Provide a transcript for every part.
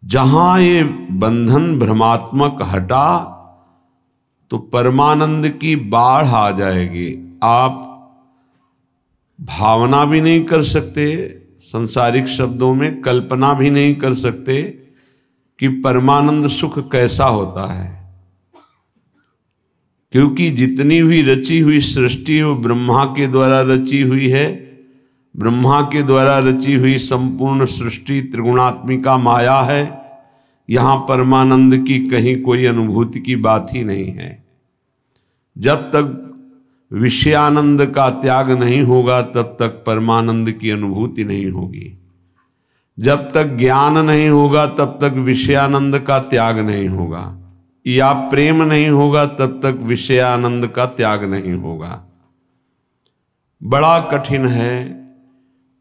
जहां ये बंधन भ्रमात्मक हटा तो परमानंद की बाढ़ आ जाएगी। आप भावना भी नहीं कर सकते, संसारिक शब्दों में कल्पना भी नहीं कर सकते कि परमानंद सुख कैसा होता है, क्योंकि जितनी भी रची हुई सृष्टि वो ब्रह्मा के द्वारा रची हुई है। ब्रह्मा के द्वारा रची हुई संपूर्ण सृष्टि त्रिगुणात्मिका माया है। यहां परमानंद की कहीं कोई अनुभूति की बात ही नहीं है। जब तक विषयानंद का त्याग नहीं होगा तब तक परमानंद की अनुभूति नहीं होगी। जब तक ज्ञान नहीं होगा तब तक विषयानंद का त्याग नहीं होगा, या प्रेम नहीं होगा तब तक विषयानंद का त्याग नहीं होगा। बड़ा कठिन है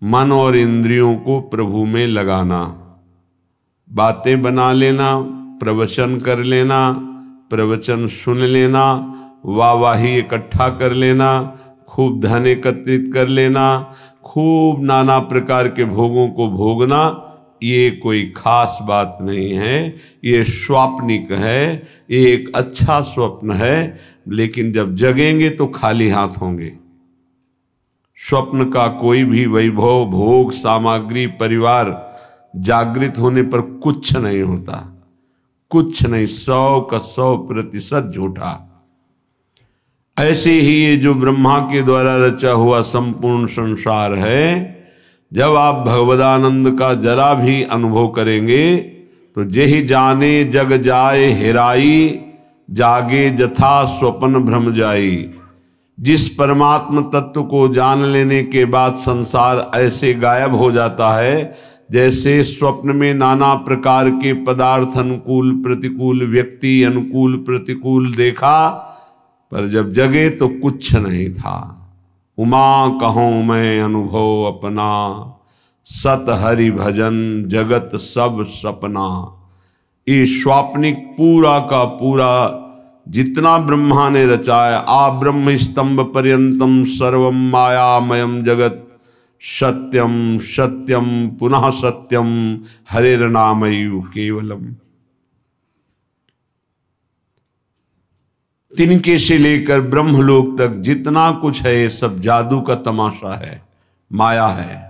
मन और इंद्रियों को प्रभु में लगाना। बातें बना लेना, प्रवचन कर लेना, प्रवचन सुन लेना, वाहवाही इकट्ठा कर लेना, खूब धन एकत्रित कर लेना, खूब नाना प्रकार के भोगों को भोगना, ये कोई खास बात नहीं है। ये स्वाप्निक है, ये एक अच्छा स्वप्न है, लेकिन जब जगेंगे तो खाली हाथ होंगे। स्वप्न का कोई भी वैभव, भोग, सामग्री, परिवार जागृत होने पर कुछ नहीं होता, कुछ नहीं, 100% झूठा। ऐसे ही ये जो ब्रह्मा के द्वारा रचा हुआ संपूर्ण संसार है, जब आप भगवदानंद का जरा भी अनुभव करेंगे तो जेहि जाने जग जाए हेराई, जागे जथा स्वप्न भ्रम जाई। जिस परमात्म तत्व को जान लेने के बाद संसार ऐसे गायब हो जाता है जैसे स्वप्न में नाना प्रकार के पदार्थ, अनुकूल प्रतिकूल, व्यक्ति अनुकूल प्रतिकूल देखा, पर जब जगे तो कुछ नहीं था। उमा कहूँ मैं अनुभव अपना, सत हरि भजन जगत सब सपना। ये स्वाप्निक पूरा का पूरा जितना ब्रह्मा ने रचाया, आ ब्रह्म स्तंभ पर्यंतम सर्वम मायामयम जगत, सत्यम सत्यम पुनः सत्यम हरेर्नामयु केवलम। तिनके से लेकर ब्रह्मलोक तक जितना कुछ है ये सब जादू का तमाशा है, माया है।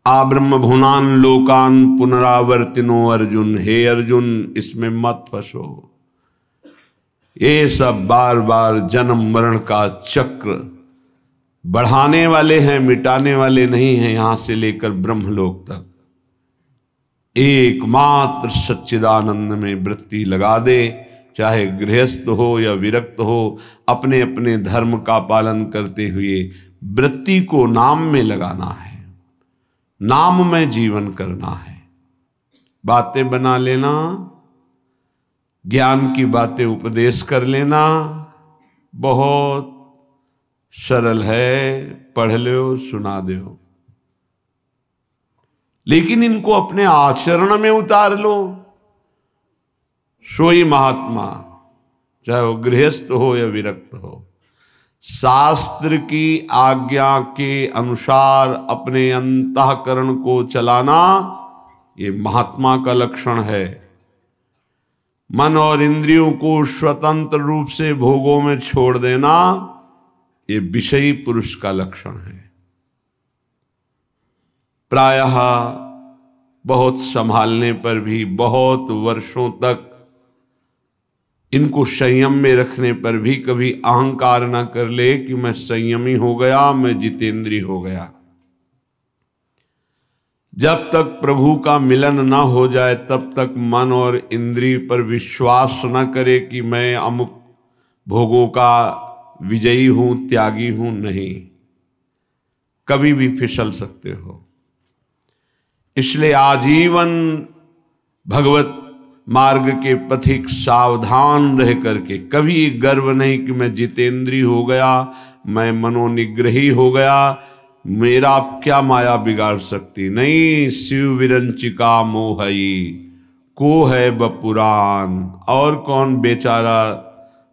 आ ब्रह्म भुवनान लोकान पुनरावर्तिनो अर्जुन, हे अर्जुन इसमें मत फंसो। ये सब बार बार जन्म मरण का चक्र बढ़ाने वाले हैं, मिटाने वाले नहीं हैं। यहां से लेकर ब्रह्मलोक तक एकमात्र सच्चिदानंद में वृत्ति लगा दे, चाहे गृहस्थ हो या विरक्त हो, अपने अपने धर्म का पालन करते हुए वृत्ति को नाम में लगाना है, नाम में जीवन करना है। बातें बना लेना, ज्ञान की बातें उपदेश कर लेना बहुत सरल है, पढ़ लो सुना दो, लेकिन इनको अपने आचरण में उतार लो। सोई महात्मा, चाहे वो गृहस्थ हो या विरक्त हो, शास्त्र की आज्ञा के अनुसार अपने अंतःकरण को चलाना ये महात्मा का लक्षण है। मन और इंद्रियों को स्वतंत्र रूप से भोगों में छोड़ देना ये विषयी पुरुष का लक्षण है। प्रायः बहुत संभालने पर भी, बहुत वर्षों तक इनको संयम में रखने पर भी कभी अहंकार ना कर ले कि मैं संयमी हो गया, मैं जितेंद्रिय हो गया। जब तक प्रभु का मिलन ना हो जाए तब तक मन और इंद्रिय पर विश्वास न करे कि मैं अमुक भोगों का विजयी हूं, त्यागी हूं। नहीं, कभी भी फिसल सकते हो। इसलिए आजीवन भगवत मार्ग के पथिक सावधान रह करके कभी गर्व नहीं कि मैं जितेंद्रिय हो गया, मैं मनोनिग्रही हो गया, मेरा क्या माया बिगाड़ सकती। नहीं, शिव विरंचिका मोहई को है बपुराण। और कौन बेचारा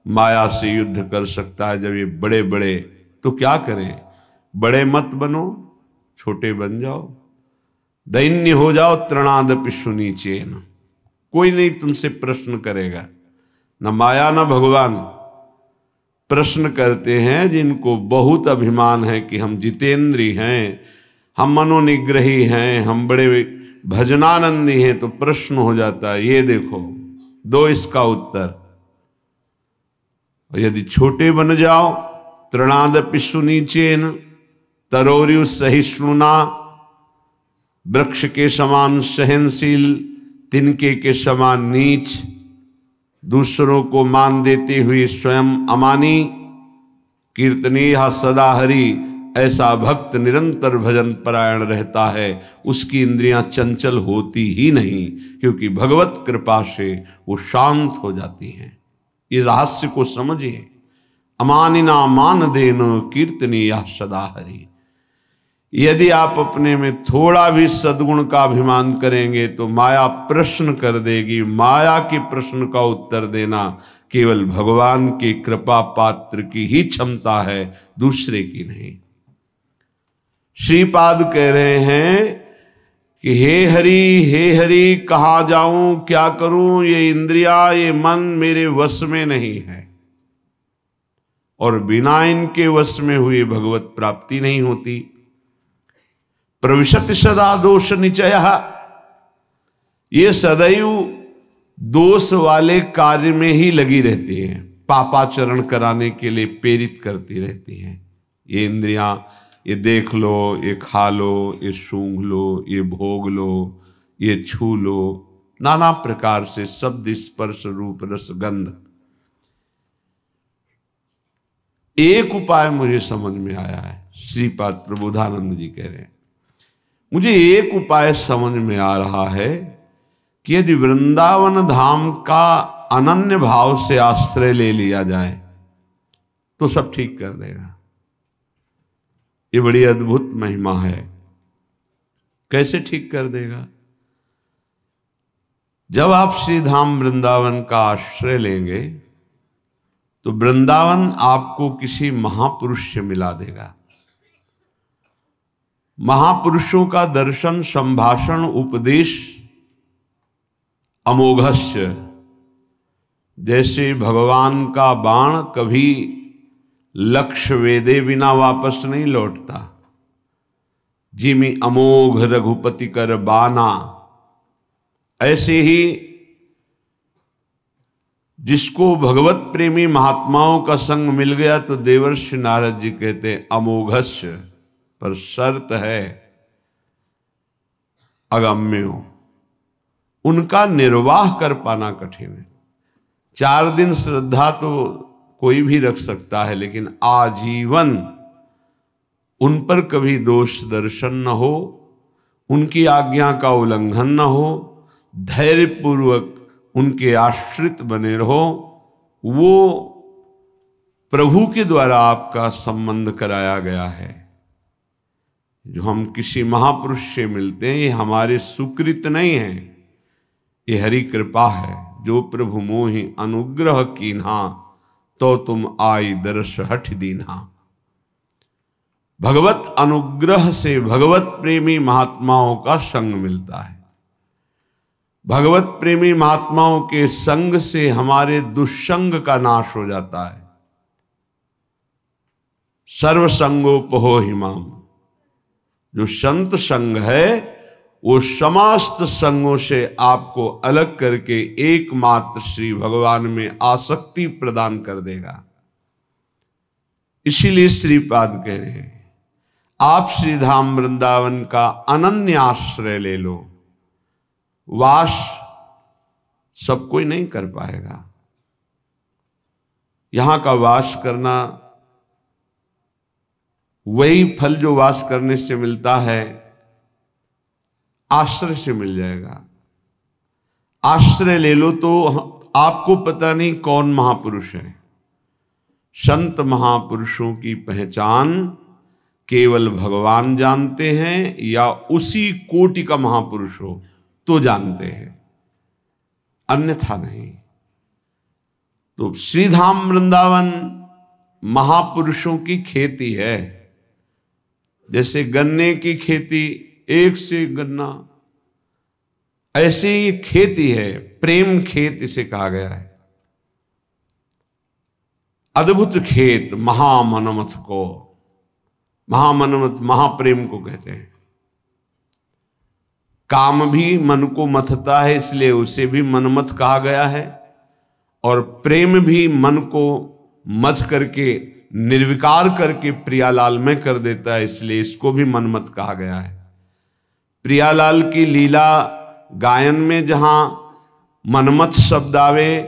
माया से युद्ध कर सकता है जब ये बड़े बड़े, तो क्या करें, बड़े मत बनो, छोटे बन जाओ। दैन्य हो जाओ तृणादपि सुनीचेन, कोई नहीं तुमसे प्रश्न करेगा, न माया न भगवान। प्रश्न करते हैं जिनको बहुत अभिमान है कि हम जितेंद्री हैं, हम मनोनिग्रही हैं, हम बड़े भजनानंदी हैं, तो प्रश्न हो जाता है ये देखो, दो इसका उत्तर। और यदि छोटे बन जाओ, तृणादपि सुनीचेन तरोर्यु सहिष्णुना, वृक्ष के समान सहनशील, तिनके के समान नीच, दूसरों को मान देते हुए स्वयं अमानी, कीर्तनीय सदा हरि, ऐसा भक्त निरंतर भजन परायण रहता है, उसकी इंद्रियां चंचल होती ही नहीं, क्योंकि भगवत कृपा से वो शांत हो जाती हैं। ये रहस्य को समझिए। अमानिना मान देन कीर्तनीय सदा हरि। यदि आप अपने में थोड़ा भी सद्गुण का अभिमान करेंगे तो माया प्रश्न कर देगी। माया के प्रश्न का उत्तर देना केवल भगवान के कृपा पात्र की ही क्षमता है, दूसरे की नहीं। श्रीपाद कह रहे हैं कि हे हरि कहाँ जाऊं, क्या करूं, ये इंद्रिया ये मन मेरे वश में नहीं है, और बिना इनके वश में हुए भगवत प्राप्ति नहीं होती। प्रविशति सदा दोष निचय, ये सदैव दोष वाले कार्य में ही लगी रहती हैं, पापाचरण कराने के लिए प्रेरित करती रहती हैं। ये इंद्रियां, ये देख लो, ये खा लो, ये सूंघ लो, ये भोग लो, ये छू लो, नाना प्रकार से शब्द स्पर्श रूप रस गंध। एक उपाय मुझे समझ में आया है, श्रीपाद प्रबोधानंद जी कह रहे हैं, मुझे एक उपाय समझ में आ रहा है कि यदि वृंदावन धाम का अनन्य भाव से आश्रय ले लिया जाए तो सब ठीक कर देगा। ये बड़ी अद्भुत महिमा है। कैसे ठीक कर देगा? जब आप श्री धाम वृंदावन का आश्रय लेंगे तो वृंदावन आपको किसी महापुरुष से मिला देगा। महापुरुषों का दर्शन, संभाषण, उपदेश अमोघस्य। जैसे भगवान का बाण कभी लक्ष्य वेदे बिना वापस नहीं लौटता, जिमि अमोघ रघुपति कर बाना, ऐसे ही जिसको भगवत प्रेमी महात्माओं का संग मिल गया तो देवर्षि नारद जी कहते हैं अमोघस्य, पर शर्त है अगम्यो, उनका निर्वाह कर पाना कठिन है। 4 दिन श्रद्धा तो कोई भी रख सकता है, लेकिन आजीवन उन पर कभी दोष दर्शन न हो, उनकी आज्ञा का उल्लंघन न हो, धैर्यपूर्वक उनके आश्रित बने रहो। वो प्रभु के द्वारा आपका संबंध कराया गया है। जो हम किसी महापुरुष से मिलते हैं ये हमारे सुकृत नहीं है, ये हरि कृपा है। जो प्रभु मोहि अनुग्रह कीन्हा, तो तुम आई दर्श हठ दीन्हा। भगवत अनुग्रह से भगवत प्रेमी महात्माओं का संग मिलता है। भगवत प्रेमी महात्माओं के संग से हमारे दुष्संग का नाश हो जाता है। सर्वसंगोपहो हिमाम, जो संत संग है वो समस्त संगों से आपको अलग करके एकमात्र श्री भगवान में आसक्ति प्रदान कर देगा। इसीलिए श्रीपाद कह रहे हैं आप श्रीधाम वृंदावन का अनन्य आश्रय ले लो। वास सब कोई नहीं कर पाएगा। यहां का वास करना वही फल जो वास करने से मिलता है आश्रय से मिल जाएगा। आश्रय ले लो तो आपको पता नहीं कौन महापुरुष है। संत महापुरुषों की पहचान केवल भगवान जानते हैं या उसी कोटि का महापुरुष हो तो जानते हैं, अन्यथा नहीं। तो श्रीधाम वृंदावन महापुरुषों की खेती है। जैसे गन्ने की खेती एक से एक गन्ना। ऐसे ये खेती है, प्रेम खेत इसे कहा गया है। अद्भुत खेत महामनमथ को, महामनमथ महाप्रेम को कहते हैं। काम भी मन को मथता है, इसलिए उसे भी मनमथ कहा गया है। और प्रेम भी मन को मथ करके निर्विकार करके प्रियालाल में कर देता है, इसलिए इसको भी मनमथ कहा गया है। प्रियालाल की लीला गायन में जहां मनमथ शब्द आवे,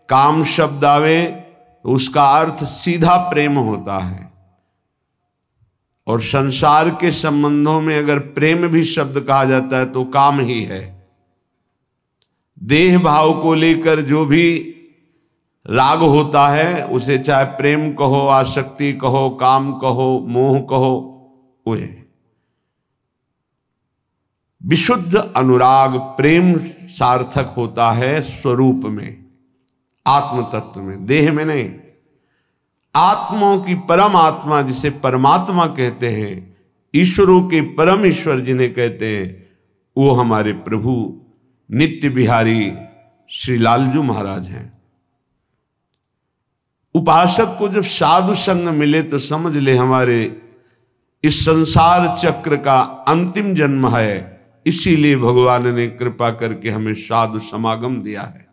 काम शब्द आवे, तो उसका अर्थ सीधा प्रेम होता है। और संसार के संबंधों में अगर प्रेम भी शब्द कहा जाता है तो काम ही है। देह भाव को लेकर जो भी राग होता है उसे चाहे प्रेम कहो, आसक्ति कहो, काम कहो, मोह कहो, वो है। विशुद्ध अनुराग प्रेम सार्थक होता है स्वरूप में, आत्म तत्व में, देह में नहीं। आत्माओं की परम आत्मा जिसे परमात्मा कहते हैं, ईश्वरों के परम ईश्वर जिन्हें कहते हैं, वो हमारे प्रभु नित्य बिहारी श्री लालजू महाराज हैं। उपासक को जब साधु संग मिले तो समझ ले हमारे इस संसार चक्र का अंतिम जन्म है। इसीलिए भगवान ने कृपा करके हमें साधु समागम दिया है।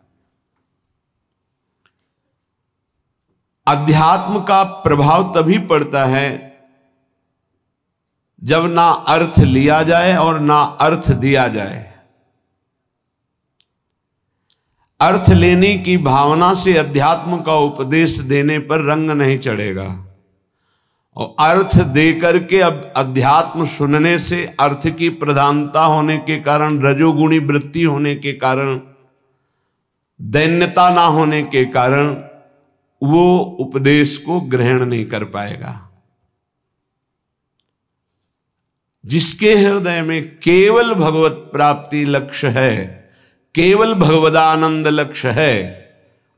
अध्यात्म का प्रभाव तभी पड़ता है जब ना अर्थ लिया जाए और ना अर्थ दिया जाए। अर्थ लेने की भावना से अध्यात्म का उपदेश देने पर रंग नहीं चढ़ेगा, और अर्थ देकर के अब अध्यात्म सुनने से अर्थ की प्रधानता होने के कारण, रजोगुणी वृत्ति होने के कारण, दैन्यता ना होने के कारण वो उपदेश को ग्रहण नहीं कर पाएगा। जिसके हृदय में केवल भगवत प्राप्ति लक्ष्य है, केवल भगवदानंद लक्ष्य है,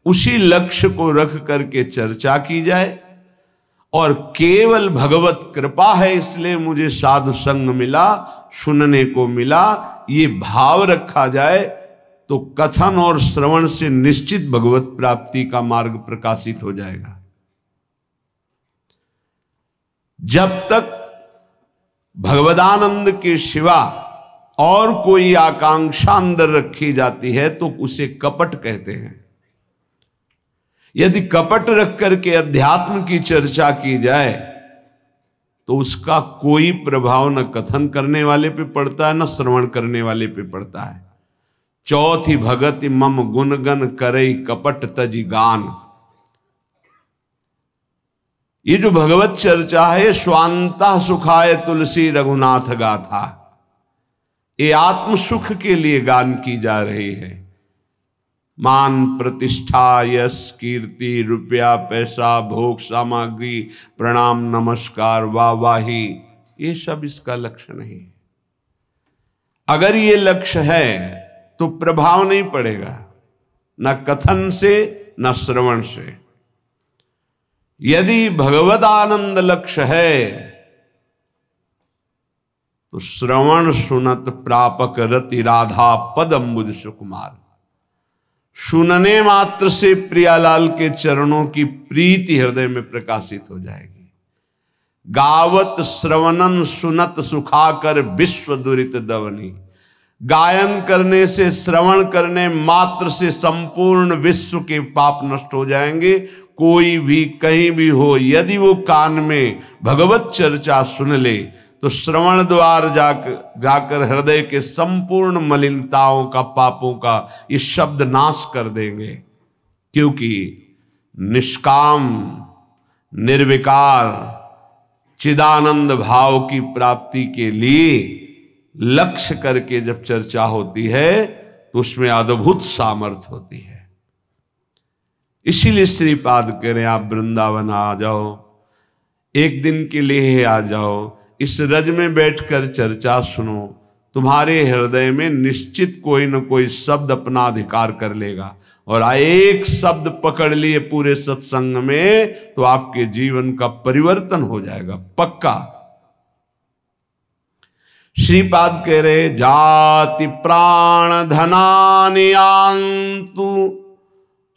उसी लक्ष्य को रख करके चर्चा की जाए। और केवल भगवत कृपा है इसलिए मुझे साधु संग मिला, सुनने को मिला, ये भाव रखा जाए तो कथन और श्रवण से निश्चित भगवत प्राप्ति का मार्ग प्रकाशित हो जाएगा। जब तक भगवदानंद के सिवा और कोई आकांक्षा अंदर रखी जाती है तो उसे कपट कहते हैं। यदि कपट रख करके अध्यात्म की चर्चा की जाए तो उसका कोई प्रभाव न कथन करने वाले पे पड़ता है, न श्रवण करने वाले पे पड़ता है। चौथी भगति मम गुणगन करई कपट तजी गान। ये जो भगवत चर्चा है, स्वांता सुखाय तुलसी रघुनाथ गाथा, ये आत्म सुख के लिए गान की जा रही है। मान प्रतिष्ठा, यश, कीर्ति, रुपया, पैसा, भोग सामग्री, प्रणाम, नमस्कार, वाहवाही, ये सब इसका लक्ष्य नहीं है। अगर ये लक्ष्य है तो प्रभाव नहीं पड़ेगा, न कथन से न श्रवण से। यदि भगवद आनंद लक्ष्य है तो श्रवण सुनत प्रापक रति राधा पद अम्बुज सुकुमार। सुनने मात्र से प्रियालाल के चरणों की प्रीति हृदय में प्रकाशित हो जाएगी। गावत श्रवणन सुनत सुखाकर विश्व दुरित दवनी। गायन करने से, श्रवण करने मात्र से संपूर्ण विश्व के पाप नष्ट हो जाएंगे। कोई भी कहीं भी हो, यदि वो कान में भगवत चर्चा सुन ले तो श्रवण द्वार जाकर हृदय के संपूर्ण मलिनताओं का, पापों का ये शब्द नाश कर देंगे। क्योंकि निष्काम, निर्विकार, चिदानंद भाव की प्राप्ति के लिए लक्ष्य करके जब चर्चा होती है तो उसमें अद्भुत सामर्थ्य होती है। इसीलिए श्रीपाद कह रहे हैं, आप वृंदावन आ जाओ, एक दिन के लिए आ जाओ, इस रज में बैठकर चर्चा सुनो, तुम्हारे हृदय में निश्चित कोई न कोई शब्द अपना अधिकार कर लेगा। और एक शब्द पकड़ लिए पूरे सत्संग में तो आपके जीवन का परिवर्तन हो जाएगा, पक्का। श्रीपाद कह रहे जाति प्राण धनानियांतु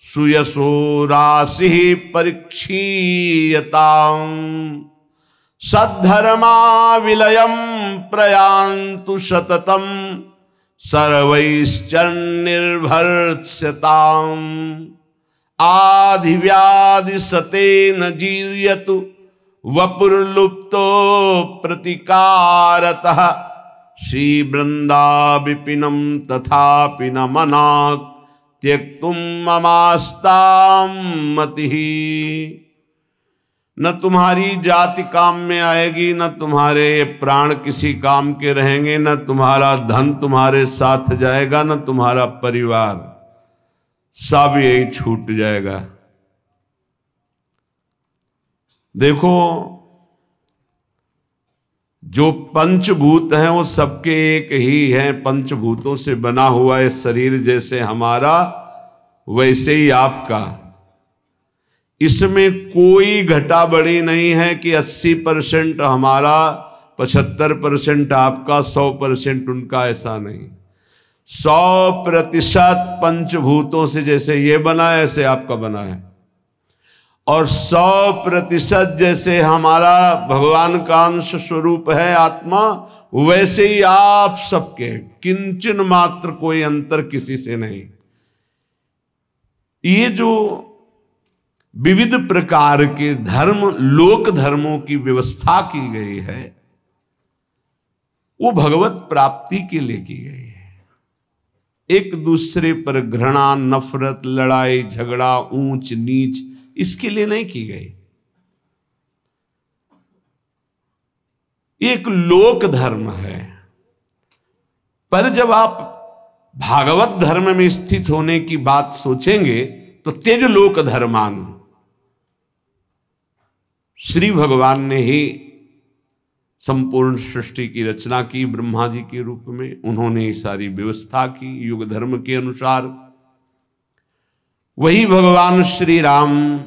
सुयसो राशि परीक्षीयतां सद्धर्मा विलयम प्रयांतु सततम सर्वैश्चर्निर्भर्त्स्यताम् आधिव्याधि सतेन जीर्यतु वपुर्लुप्तो प्रतिकारतः श्री वृंदा विपिनम तथापि न मनाक् त्यक्तुम ममास्तां मतिः। न तुम्हारी जाति काम में आएगी, न तुम्हारे प्राण किसी काम के रहेंगे, न तुम्हारा धन तुम्हारे साथ जाएगा, न तुम्हारा परिवार, सब यही छूट जाएगा। देखो, जो पंचभूत हैं वो सबके एक ही हैं। पंचभूतों से बना हुआ है शरीर, जैसे हमारा वैसे ही आपका। इसमें कोई घटा बढ़ी नहीं है कि 80% हमारा, 75% आपका, 100% उनका, ऐसा नहीं। 100% पंचभूतों से जैसे ये बना है ऐसे आपका बना है, और 100% जैसे हमारा भगवान का अंश स्वरूप है आत्मा, वैसे ही आप सबके, किंचन मात्र कोई अंतर किसी से नहीं। ये जो विविध प्रकार के धर्म, लोक धर्मों की व्यवस्था की गई है, वो भगवत प्राप्ति के लिए की गई है। एक दूसरे पर घृणा, नफरत, लड़ाई झगड़ा, ऊंच नीच, इसके लिए नहीं की गई। एक लोक धर्म है। पर जब आप भागवत धर्म में स्थित होने की बात सोचेंगे तो त्यज लोक धर्मान, श्री भगवान ने ही संपूर्ण सृष्टि की रचना की ब्रह्मा जी के रूप में। उन्होंने ये सारी व्यवस्था की युग धर्म के अनुसार। वही भगवान श्री राम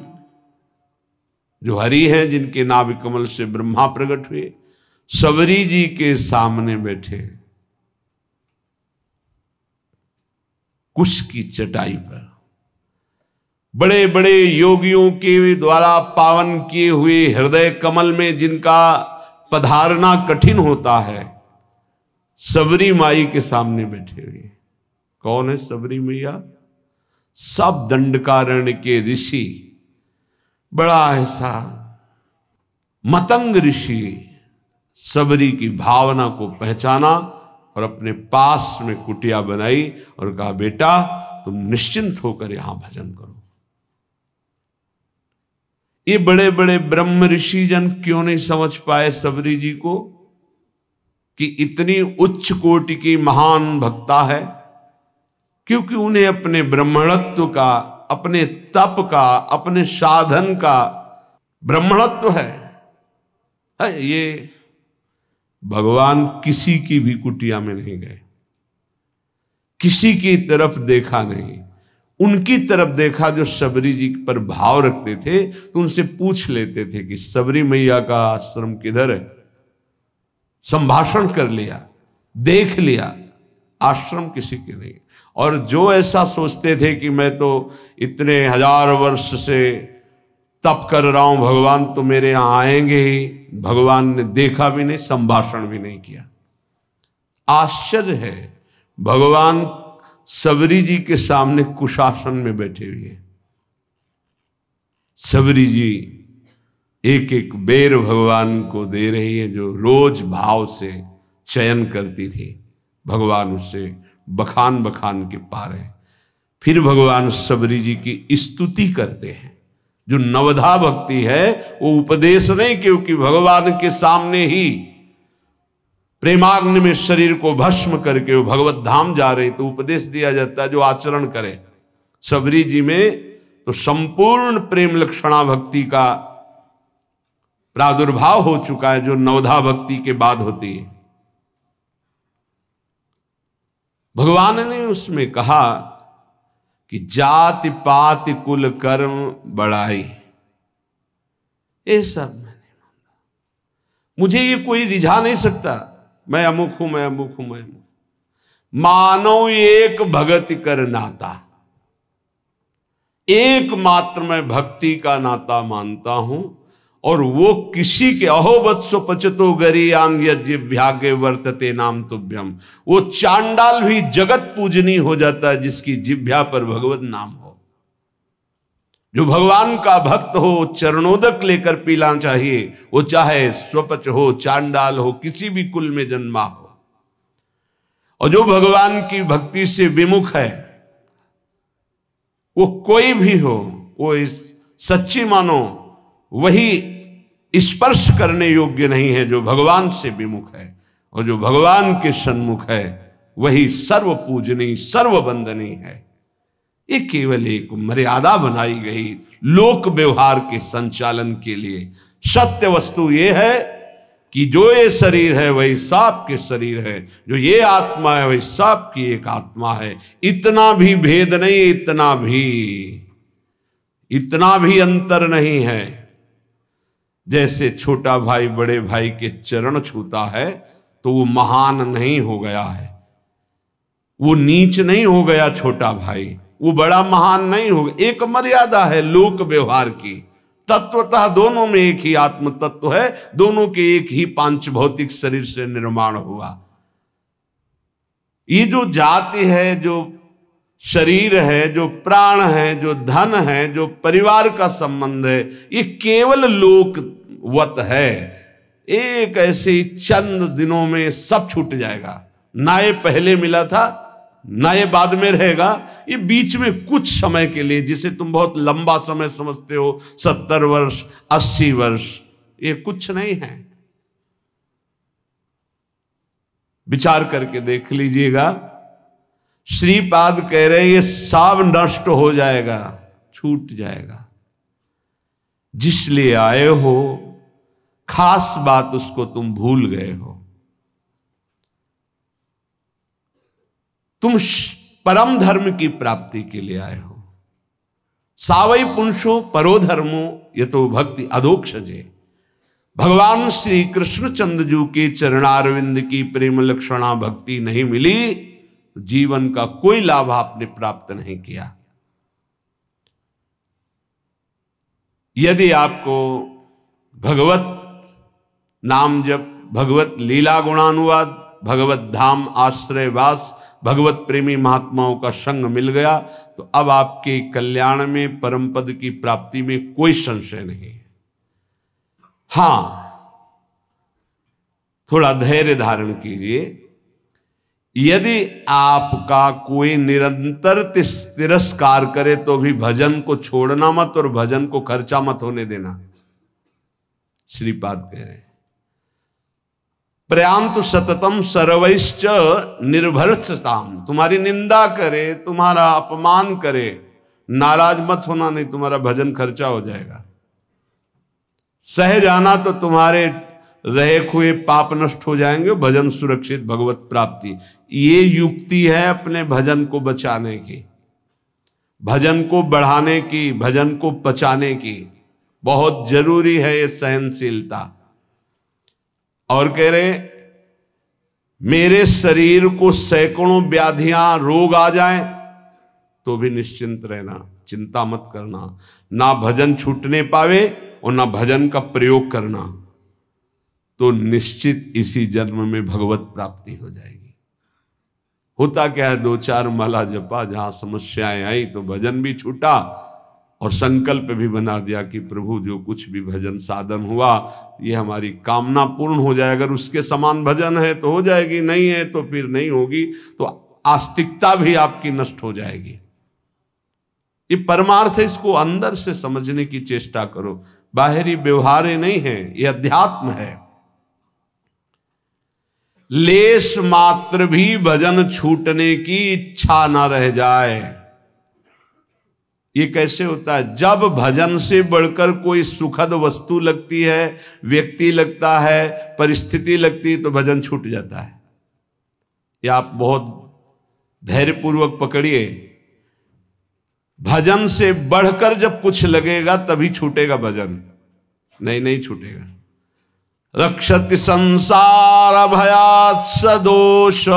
जो हरि हैं, जिनके नाभि कमल से ब्रह्मा प्रकट हुए, सबरी जी के सामने बैठे कुश की चटाई पर। बड़े बड़े योगियों के द्वारा पावन किए हुए हृदय कमल में जिनका पधारना कठिन होता है, सबरी माई के सामने बैठे हुए। कौन है सबरी मैया? सब दंडकारण्य के ऋषि, बड़ा ऐसा मतंग ऋषि, सबरी की भावना को पहचाना और अपने पास में कुटिया बनाई और कहा, बेटा तुम निश्चिंत होकर यहां भजन करो। ये बड़े बड़े ब्रह्म ऋषि जन क्यों नहीं समझ पाए सबरी जी को कि इतनी उच्च कोटि की महान भक्ता है? क्योंकि उन्हें अपने ब्रह्मणत्व का, अपने तप का, अपने साधन का ब्रह्मणत्व है। ये भगवान किसी की भी कुटिया में नहीं गए, किसी की तरफ देखा नहीं, उनकी तरफ देखा जो सबरी जी पर भाव रखते थे। तो उनसे पूछ लेते थे कि सबरी मैया का आश्रम किधर है। संभाषण कर लिया, देख लिया, आश्रम किसी के नहीं। और जो ऐसा सोचते थे कि मैं तो इतने 1000 वर्ष से तप कर रहा हूं, भगवान तो मेरे यहां आएंगे ही, भगवान ने देखा भी नहीं, संभाषण भी नहीं किया। आश्चर्य है, भगवान सबरी जी के सामने कुशासन में बैठे हुए। सबरी जी एक एक बेर भगवान को दे रही है, जो रोज भाव से चयन करती थी। भगवान उससे बखान बखान के पार है। फिर भगवान सबरी जी की स्तुति करते हैं। जो नवधा भक्ति है वो उपदेश नहीं, क्योंकि भगवान के सामने ही प्रेमाग्नि में शरीर को भस्म करके वो भगवत धाम जा रहे, तो उपदेश दिया जाता है जो आचरण करे। सबरी जी में तो संपूर्ण प्रेम लक्षणा भक्ति का प्रादुर्भाव हो चुका है, जो नवधा भक्ति के बाद होती है। भगवान ने उसमें कहा कि जाति पाति कुल कर्म बढ़ाई, ये सब मैंने, मुझे ये कोई रिझा नहीं सकता। मैं अमुक हूं, मैं अमुक हूं, मैं अमुक। मानो एक भगति कर नाता, एकमात्र मैं भक्ति का नाता मानता हूं, और वो किसी के अहोवत्सो पचतो गरीयान यज्ञभ्यागे वर्तते नाम तुभ्यम। वो चांडाल भी जगत पूजनी हो जाता है जिसकी जिह्वा पर भगवत नाम हो। जो भगवान का भक्त हो, चरणोदक लेकर पीना चाहिए, वो चाहे स्वपच हो, चांडाल हो, किसी भी कुल में जन्मा हो। और जो भगवान की भक्ति से विमुख है, वो कोई भी हो, वो इस सच्ची मानो वही स्पर्श करने योग्य नहीं है जो भगवान से विमुख है। और जो भगवान के सन्मुख है वही सर्व पूजनीय, सर्व वंदनीय है। ये केवल एक मर्यादा बनाई गई लोक व्यवहार के संचालन के लिए। सत्य वस्तु ये है कि जो ये शरीर है वही सांप के शरीर है, जो ये आत्मा है वही सांप की एक आत्मा है। इतना भी भेद नहीं, इतना भी अंतर नहीं है। जैसे छोटा भाई बड़े भाई के चरण छूता है तो वो महान नहीं हो गया है, वो नीच नहीं हो गया छोटा भाई, वो बड़ा महान नहीं हो गया। एक मर्यादा है लोक व्यवहार की। तत्वतः दोनों में एक ही आत्म तत्व है, दोनों के एक ही पांच भौतिक शरीर से निर्माण हुआ। ये जो जाति है, जो शरीर है, जो प्राण है, जो धन है, जो परिवार का संबंध है, ये केवल लोकवत है। एक ऐसे ही चंद दिनों में सब छूट जाएगा। ना ये पहले मिला था, ना ये बाद में रहेगा। ये बीच में कुछ समय के लिए, जिसे तुम बहुत लंबा समय समझते हो, 70 वर्ष 80 वर्ष, ये कुछ नहीं है। विचार करके देख लीजिएगा। श्रीपाद कह रहे ये सब नष्ट हो जाएगा, छूट जाएगा। जिस लिए आए हो खास बात उसको तुम भूल गए हो। तुम परम धर्म की प्राप्ति के लिए आए हो। सावई पुंसो परो धर्मो यतो भक्ति अधोक्षजे। भगवान श्री कृष्ण चंद्रजू के चरणारविंद की प्रेम लक्षणा भक्ति नहीं मिली, जीवन का कोई लाभ आपने प्राप्त नहीं किया। यदि आपको भगवत नाम जप, भगवत लीला गुणानुवाद, भगवत धाम आश्रयवास, भगवत प्रेमी महात्माओं का संग मिल गया तो अब आपके कल्याण में, परम पद की प्राप्ति में कोई संशय नहीं है। हां, थोड़ा धैर्य धारण कीजिए। यदि आपका कोई निरंतर तिरस्कार करे तो भी भजन को छोड़ना मत और भजन को खर्चा मत होने देना। श्रीपाद कह रहे हैं प्रयांतु सततम सर्वैश्च निर्भरताम। तुम्हारी निंदा करे, तुम्हारा अपमान करे, नाराज मत होना, नहीं तुम्हारा भजन खर्चा हो जाएगा। सह जाना तो तुम्हारे रहे हुए पाप नष्ट हो जाएंगे, भजन सुरक्षित, भगवत प्राप्ति। ये युक्ति है अपने भजन को बचाने की, भजन को बढ़ाने की, भजन को पचाने की। बहुत जरूरी है ये सहनशीलता। और कह रहे मेरे शरीर को सैकड़ों व्याधियां, रोग आ जाएं तो भी निश्चिंत रहना, चिंता मत करना। ना भजन छूटने पावे और ना भजन का प्रयोग करना, तो निश्चित इसी जन्म में भगवत प्राप्ति हो जाएगी। होता क्या है, 2-4 माला जपा, जहां समस्याएं आई तो भजन भी छूटा और संकल्प भी बना दिया कि प्रभु जो कुछ भी भजन साधन हुआ ये हमारी कामना पूर्ण हो जाए। अगर उसके समान भजन है तो हो जाएगी, नहीं है तो फिर नहीं होगी, तो आस्तिकता भी आपकी नष्ट हो जाएगी। ये परमार्थ है, इसको अंदर से समझने की चेष्टा करो। बाहरी व्यवहार नहीं है, ये अध्यात्म है। लेश मात्र भी भजन छूटने की इच्छा ना रह जाए। ये कैसे होता है? जब भजन से बढ़कर कोई सुखद वस्तु लगती है, व्यक्ति लगता है, परिस्थिति लगती है, तो भजन छूट जाता है। ये आप बहुत धैर्यपूर्वक पकड़िए। भजन से बढ़कर जब कुछ लगेगा तभी छूटेगा भजन, नहीं छूटेगा। रक्षति संसार भयात् सदोष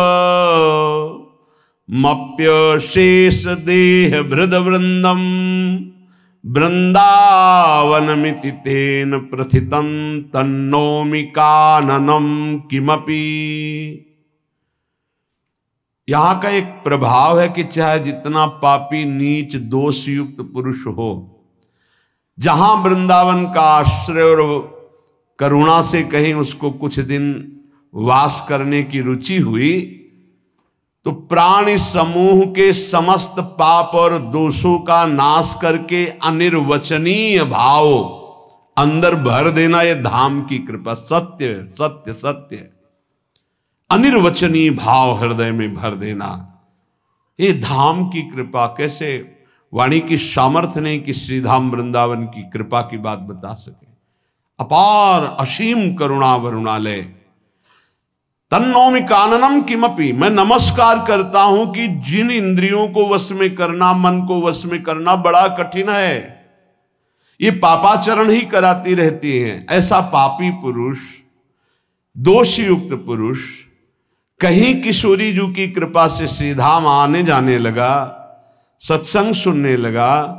मप्य शेष देह भृद वृंदम वृंदावनमिति तेन प्रथितं तन्नोमि काननम किमपि। यहां का एक प्रभाव है कि चाहे जितना पापी नीच दोष युक्त पुरुष हो, जहां वृंदावन का आश्रय और करुणा से कहीं उसको कुछ दिन वास करने की रुचि हुई, तो प्राणी समूह के समस्त पाप और दोषों का नाश करके अनिर्वचनीय भाव अंदर भर देना, यह धाम की कृपा। सत्य सत्य सत्य, अनिर्वचनीय भाव हृदय में भर देना, ये धाम की कृपा। कैसे वाणी की सामर्थ्य नहीं कि श्रीधाम वृंदावन की कृपा की बात बता सके। अपार असीम करुणा वरुणालय। तन्नोमि काननम किमपि, मैं नमस्कार करता हूं कि जिन इंद्रियों को वश में करना, मन को वश में करना बड़ा कठिन है, ये पापाचरण ही कराती रहती हैं। ऐसा पापी पुरुष, दोषयुक्त पुरुष कहीं किशोरी जी की कृपा से श्रीधाम आने जाने लगा, सत्संग सुनने लगा,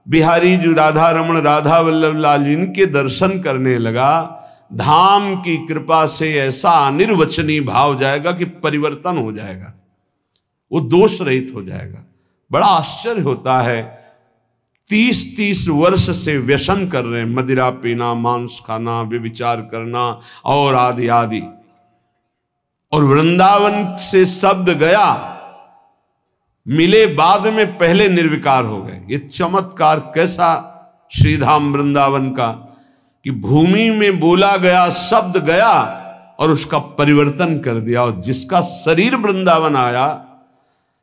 बिहारी जी राधा रमण राधा वल्लभ लाल इनके दर्शन करने लगा, धाम की कृपा से ऐसा अनिर्वचनीय भाव जाएगा कि परिवर्तन हो जाएगा, वो दोष रहित हो जाएगा। बड़ा आश्चर्य होता है। 30-30 वर्ष से व्यसन कर रहे हैं, मदिरा पीना, मांस खाना, व्यभिचार करना और आदि आदि, और वृंदावन से शब्द गया, मिले बाद में पहले निर्विकार हो गए। ये चमत्कार कैसा श्रीधाम वृंदावन का, कि भूमि में बोला गया शब्द गया और उसका परिवर्तन कर दिया। और जिसका शरीर वृंदावन आया,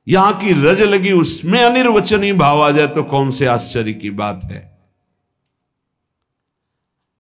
यहां की रज लगी, उसमें अनिर्वचनीय भाव आ जाए तो कौन से आश्चर्य की बात है।